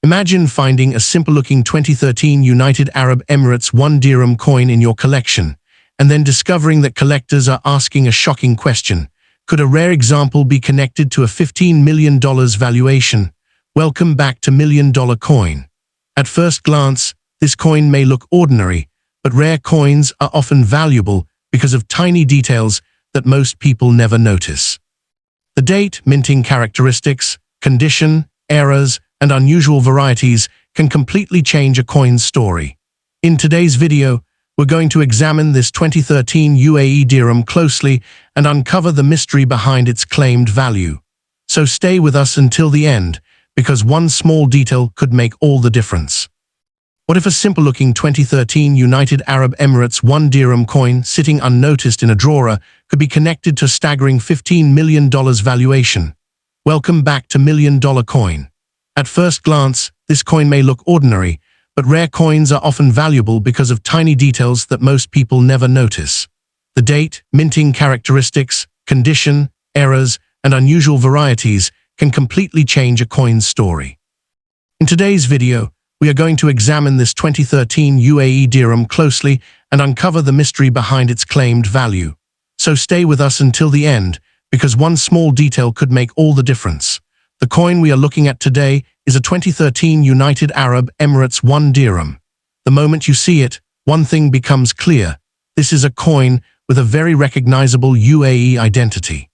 Imagine finding a simple-looking 2013 United Arab Emirates 1 dirham coin in your collection, and then discovering that collectors are asking a shocking question. Could a rare example be connected to a $15 million valuation? Welcome back to $1 Million Coin. At first glance, this coin may look ordinary, but rare coins are often valuable because of tiny details that most people never notice. The date, minting characteristics, condition, eras, and unusual varieties can completely change a coin's story. In today's video, we're going to examine this 2013 UAE dirham closely and uncover the mystery behind its claimed value. So stay with us until the end, because one small detail could make all the difference. What if a simple-looking 2013 United Arab Emirates 1 dirham coin sitting unnoticed in a drawer could be connected to a staggering $15 million valuation? Welcome back to $1 Million Coin. At first glance, this coin may look ordinary, but rare coins are often valuable because of tiny details that most people never notice. The date, minting characteristics, condition, eras, and unusual varieties can completely change a coin's story. In today's video, we are going to examine this 2013 UAE dirham closely and uncover the mystery behind its claimed value. So stay with us until the end, because one small detail could make all the difference. The coin we are looking at today is a 2013 United Arab Emirates 1 dirham. The moment you see it, one thing becomes clear. This is a coin with a very recognizable UAE identity.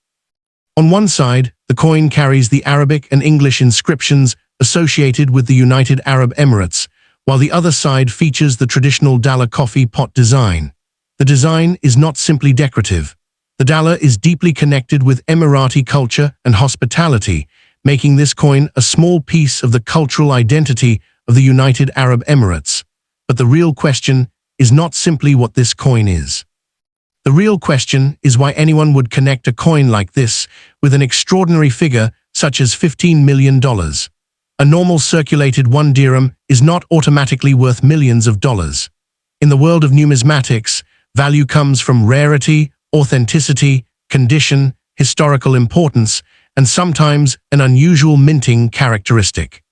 On one side, the coin carries the Arabic and English inscriptions associated with the United Arab Emirates, while the other side features the traditional dollar coffee pot design. The design is not simply decorative. The dollar is deeply connected with Emirati culture and hospitality, making this coin a small piece of the cultural identity of the United Arab Emirates. But the real question is not simply what this coin is. The real question is why anyone would connect a coin like this with an extraordinary figure such as $15 million. A normal circulated 1 dirham is not automatically worth millions of dollars. In the world of numismatics, value comes from rarity, authenticity, condition, historical importance, and sometimes an unusual minting characteristic.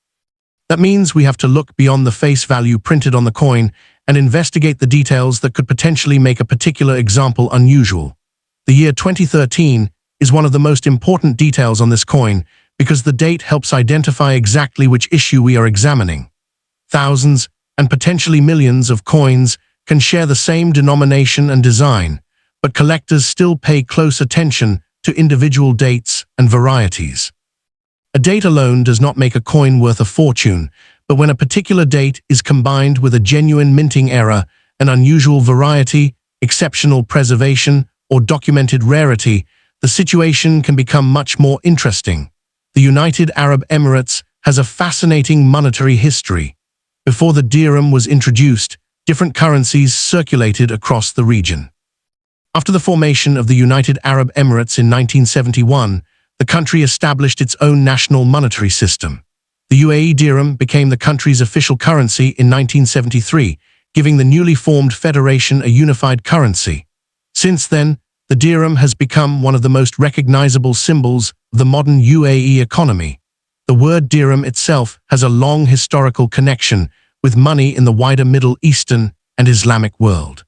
That means we have to look beyond the face value printed on the coin and investigate the details that could potentially make a particular example unusual. The year 2013 is one of the most important details on this coin because the date helps identify exactly which issue we are examining. Thousands, and potentially millions of coins can share the same denomination and design, but collectors still pay close attention to individual dates and varieties. A date alone does not make a coin worth a fortune, but when a particular date is combined with a genuine minting era, an unusual variety, exceptional preservation, or documented rarity, the situation can become much more interesting. The United Arab Emirates has a fascinating monetary history. Before the dirham was introduced, different currencies circulated across the region. After the formation of the United Arab Emirates in 1971, the country established its own national monetary system. The UAE dirham became the country's official currency in 1973, giving the newly formed federation a unified currency. Since then, the dirham has become one of the most recognizable symbols of the modern UAE economy. The word dirham itself has a long historical connection with money in the wider Middle Eastern and Islamic world.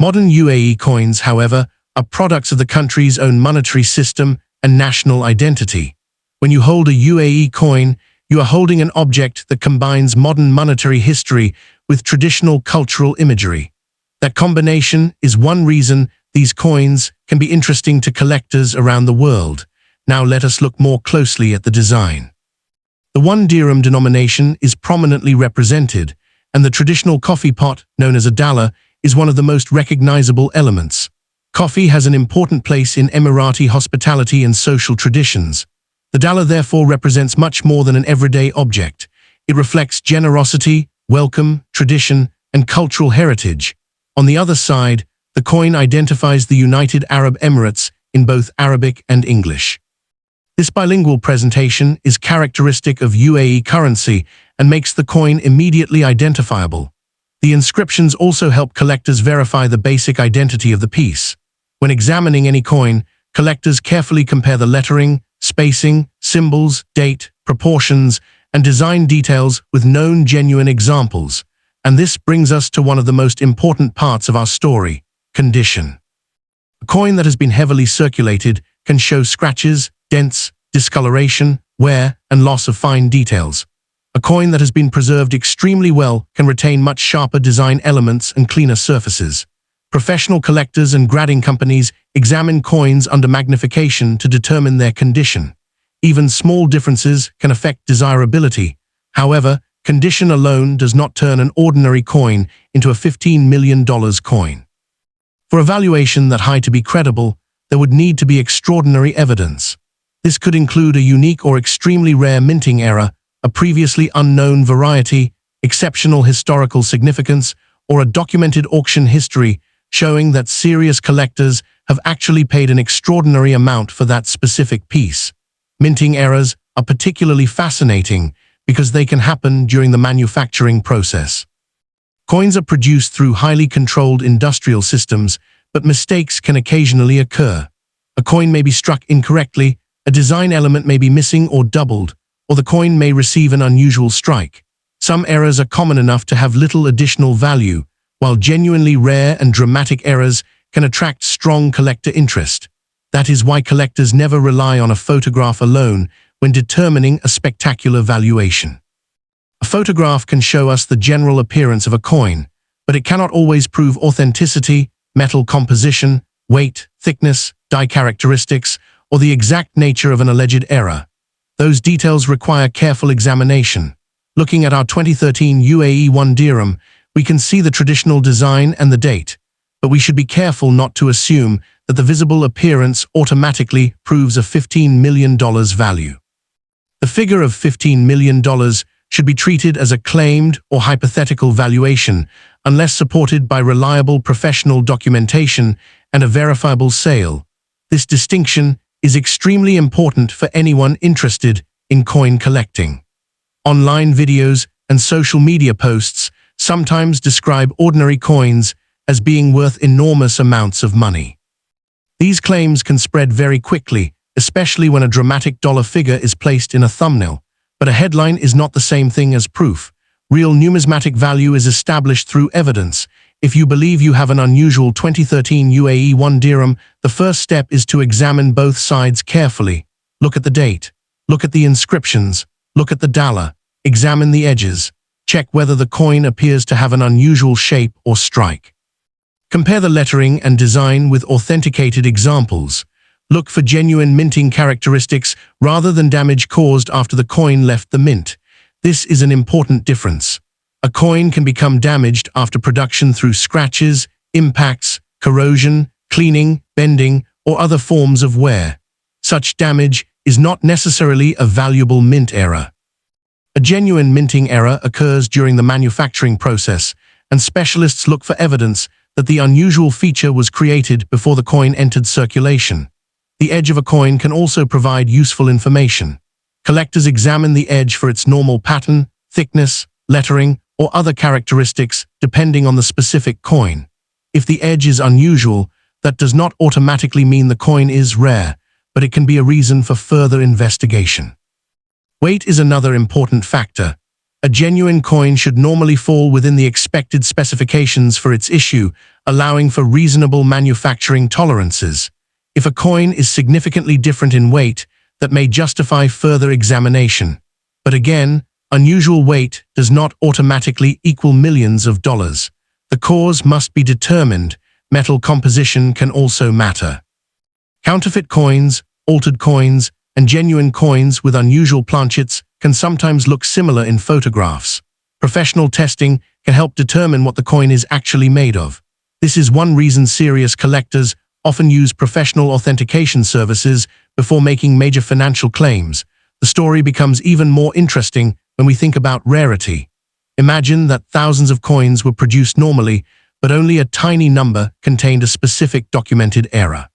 Modern UAE coins, however, are products of the country's own monetary system and national identity. When you hold a UAE coin, you are holding an object that combines modern monetary history with traditional cultural imagery. That combination is one reason these coins can be interesting to collectors around the world. Now let us look more closely at the design. The 1 dirham denomination is prominently represented, and the traditional coffee pot, known as a dalla, is one of the most recognizable elements. Coffee has an important place in Emirati hospitality and social traditions. The dalla therefore represents much more than an everyday object. It reflects generosity, welcome, tradition, and cultural heritage. On the other side, the coin identifies the United Arab Emirates in both Arabic and English. This bilingual presentation is characteristic of UAE currency and makes the coin immediately identifiable. The inscriptions also help collectors verify the basic identity of the piece. When examining any coin, collectors carefully compare the lettering, spacing, symbols, date, proportions, and design details with known genuine examples. And this brings us to one of the most important parts of our story: condition. A coin that has been heavily circulated can show scratches, dents, discoloration, wear, and loss of fine details. A coin that has been preserved extremely well can retain much sharper design elements and cleaner surfaces. Professional collectors and grading companies examine coins under magnification to determine their condition. Even small differences can affect desirability. However, condition alone does not turn an ordinary coin into a $15 million coin. For a valuation that high to be credible, there would need to be extraordinary evidence. This could include a unique or extremely rare minting error, a previously unknown variety, exceptional historical significance, or a documented auction history showing that serious collectors have actually paid an extraordinary amount for that specific piece. Minting errors are particularly fascinating because they can happen during the manufacturing process. Coins are produced through highly controlled industrial systems, but mistakes can occasionally occur. A coin may be struck incorrectly, a design element may be missing or doubled, or the coin may receive an unusual strike. Some errors are common enough to have little additional value, while genuinely rare and dramatic errors can attract strong collector interest. That is why collectors never rely on a photograph alone when determining a spectacular valuation. A photograph can show us the general appearance of a coin, but it cannot always prove authenticity, metal composition, weight, thickness, die characteristics, or the exact nature of an alleged error. Those details require careful examination. Looking at our 2013 UAE 1 Dirham, we can see the traditional design and the date, but we should be careful not to assume that the visible appearance automatically proves a $15 million value. The figure of $15 million should be treated as a claimed or hypothetical valuation unless supported by reliable professional documentation and a verifiable sale. This distinction is extremely important for anyone interested in coin collecting. Online videos and social media posts sometimes describe ordinary coins as being worth enormous amounts of money. These claims can spread very quickly, especially when a dramatic dollar figure is placed in a thumbnail. But a headline is not the same thing as proof. Real numismatic value is established through evidence. If you believe you have an unusual 2013 UAE 1 Dirham, the first step is to examine both sides carefully. Look at the date. Look at the inscriptions. Look at the dollar. Examine the edges. Check whether the coin appears to have an unusual shape or strike. Compare the lettering and design with authenticated examples. Look for genuine minting characteristics rather than damage caused after the coin left the mint. This is an important difference. A coin can become damaged after production through scratches, impacts, corrosion, cleaning, bending, or other forms of wear. Such damage is not necessarily a valuable mint error. A genuine minting error occurs during the manufacturing process, and specialists look for evidence that the unusual feature was created before the coin entered circulation. The edge of a coin can also provide useful information. Collectors examine the edge for its normal pattern, thickness, lettering, or other characteristics depending on the specific coin. If the edge is unusual, that does not automatically mean the coin is rare, but it can be a reason for further investigation. Weight is another important factor. A genuine coin should normally fall within the expected specifications for its issue, allowing for reasonable manufacturing tolerances. If a coin is significantly different in weight, that may justify further examination. But again, unusual weight does not automatically equal millions of dollars. The cause must be determined. Metal composition can also matter. Counterfeit coins, altered coins, and genuine coins with unusual planchets can sometimes look similar in photographs. Professional testing can help determine what the coin is actually made of. This is one reason serious collectors often use professional authentication services before making major financial claims. The story becomes even more interesting when we think about rarity. Imagine that thousands of coins were produced normally, but only a tiny number contained a specific documented error.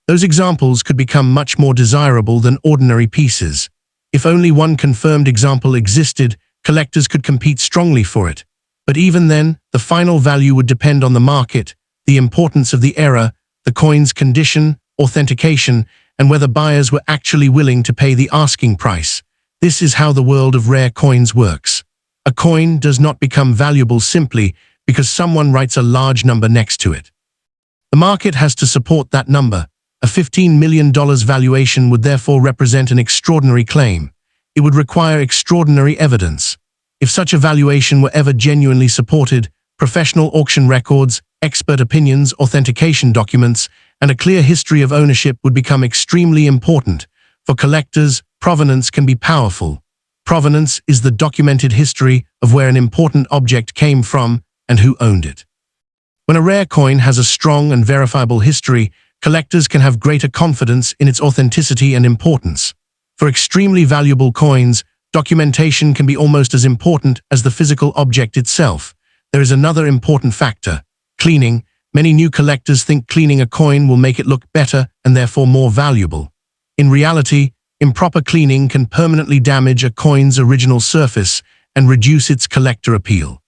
Those examples could become much more desirable than ordinary pieces. If only one confirmed example existed, collectors could compete strongly for it. But even then, the final value would depend on the market, the importance of the error, the coin's condition, authentication, and whether buyers were actually willing to pay the asking price. This is how the world of rare coins works. A coin does not become valuable simply because someone writes a large number next to it. The market has to support that number. A $15 million valuation would therefore represent an extraordinary claim. It would require extraordinary evidence. If such a valuation were ever genuinely supported, professional auction records, expert opinions, authentication documents, and a clear history of ownership would become extremely important. For collectors, provenance can be powerful. Provenance is the documented history of where an important object came from and who owned it. When a rare coin has a strong and verifiable history, collectors can have greater confidence in its authenticity and importance. For extremely valuable coins, documentation can be almost as important as the physical object itself. There is another important factor: cleaning. Many new collectors think cleaning a coin will make it look better and therefore more valuable. In reality, improper cleaning can permanently damage a coin's original surface and reduce its collector appeal.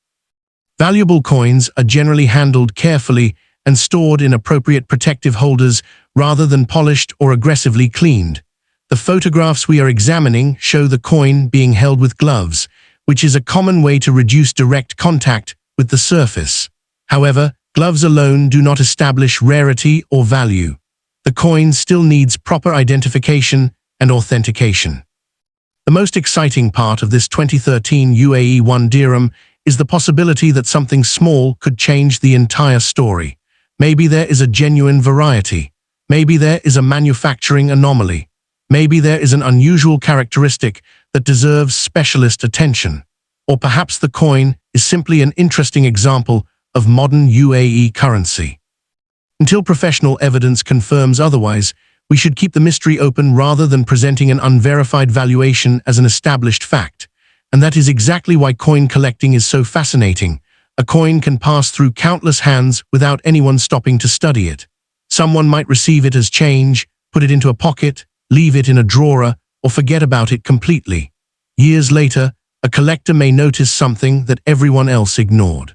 Valuable coins are generally handled carefully and stored in appropriate protective holders rather than polished or aggressively cleaned. The photographs we are examining show the coin being held with gloves, which is a common way to reduce direct contact with the surface. However, gloves alone do not establish rarity or value. The coin still needs proper identification and authentication. The most exciting part of this 2013 UAE 1 dirham is the possibility that something small could change the entire story. Maybe there is a genuine variety. Maybe there is a manufacturing anomaly. Maybe there is an unusual characteristic that deserves specialist attention. Or perhaps the coin is simply an interesting example of modern UAE currency. Until professional evidence confirms otherwise, we should keep the mystery open rather than presenting an unverified valuation as an established fact. And that is exactly why coin collecting is so fascinating. A coin can pass through countless hands without anyone stopping to study it. Someone might receive it as change, put it into a pocket, leave it in a drawer, or forget about it completely. Years later, a collector may notice something that everyone else ignored.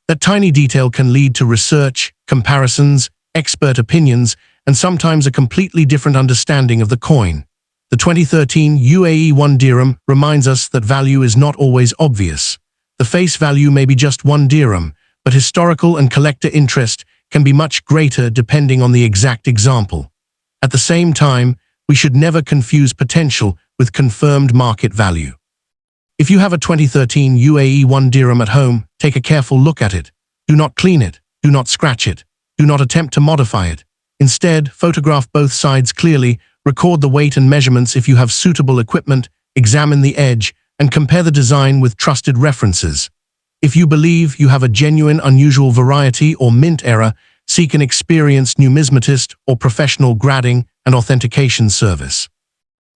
That tiny detail can lead to research, comparisons, expert opinions, and sometimes a completely different understanding of the coin. The 2013 UAE 1 dirham reminds us that value is not always obvious. The face value may be just 1 dirham, but historical and collector interest can be much greater depending on the exact example. At the same time, we should never confuse potential with confirmed market value. If you have a 2013 UAE 1 dirham at home, take a careful look at it. Do not clean it. Do not scratch it. Do not attempt to modify it. Instead, photograph both sides clearly, record the weight and measurements if you have suitable equipment, examine the edge, and compare the design with trusted references. If you believe you have a genuine unusual variety or mint error, seek an experienced numismatist or professional grading and authentication service.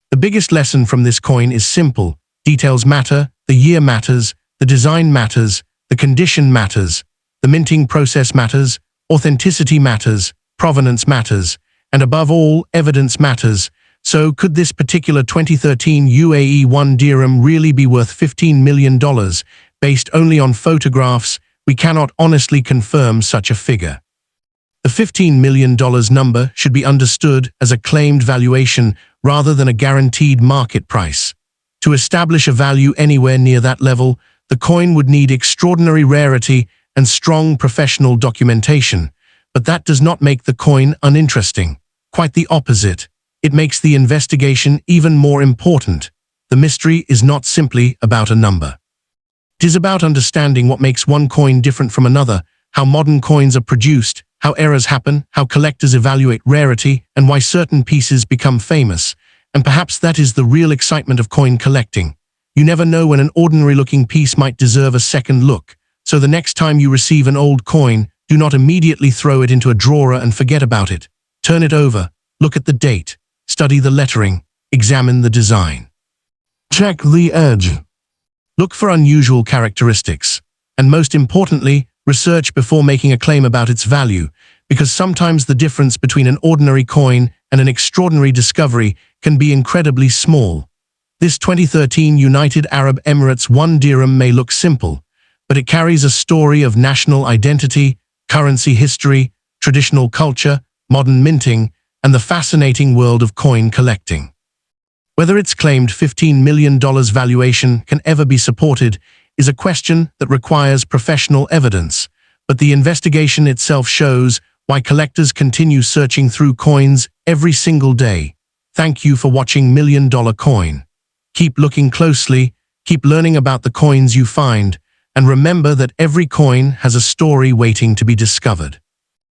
The biggest lesson from this coin is simple. Details matter, the year matters, the design matters, the condition matters, the minting process matters, authenticity matters, provenance matters, and above all, evidence matters. So could this particular 2013 UAE 1 dirham really be worth $15 million? Based only on photographs, we cannot honestly confirm such a figure. The $15 million number should be understood as a claimed valuation rather than a guaranteed market price. To establish a value anywhere near that level, the coin would need extraordinary rarity and strong professional documentation. But that does not make the coin uninteresting. Quite the opposite. It makes the investigation even more important. The mystery is not simply about a number. It is about understanding what makes one coin different from another, how modern coins are produced, how errors happen, how collectors evaluate rarity, and why certain pieces become famous. And perhaps that is the real excitement of coin collecting. You never know when an ordinary-looking piece might deserve a second look. So the next time you receive an old coin, do not immediately throw it into a drawer and forget about it. Turn it over, look at the date, study the lettering, examine the design. Check the edge. Look for unusual characteristics. And most importantly, research before making a claim about its value, because sometimes the difference between an ordinary coin and an extraordinary discovery can be incredibly small. This 2013 United Arab Emirates 1 dirham may look simple, but it carries a story of national identity, currency history, traditional culture, modern minting, and the fascinating world of coin collecting. Whether its claimed $15 million valuation can ever be supported is a question that requires professional evidence, but the investigation itself shows why collectors continue searching through coins every single day. Thank you for watching $1 Million Coin. Keep looking closely, keep learning about the coins you find, and remember that every coin has a story waiting to be discovered.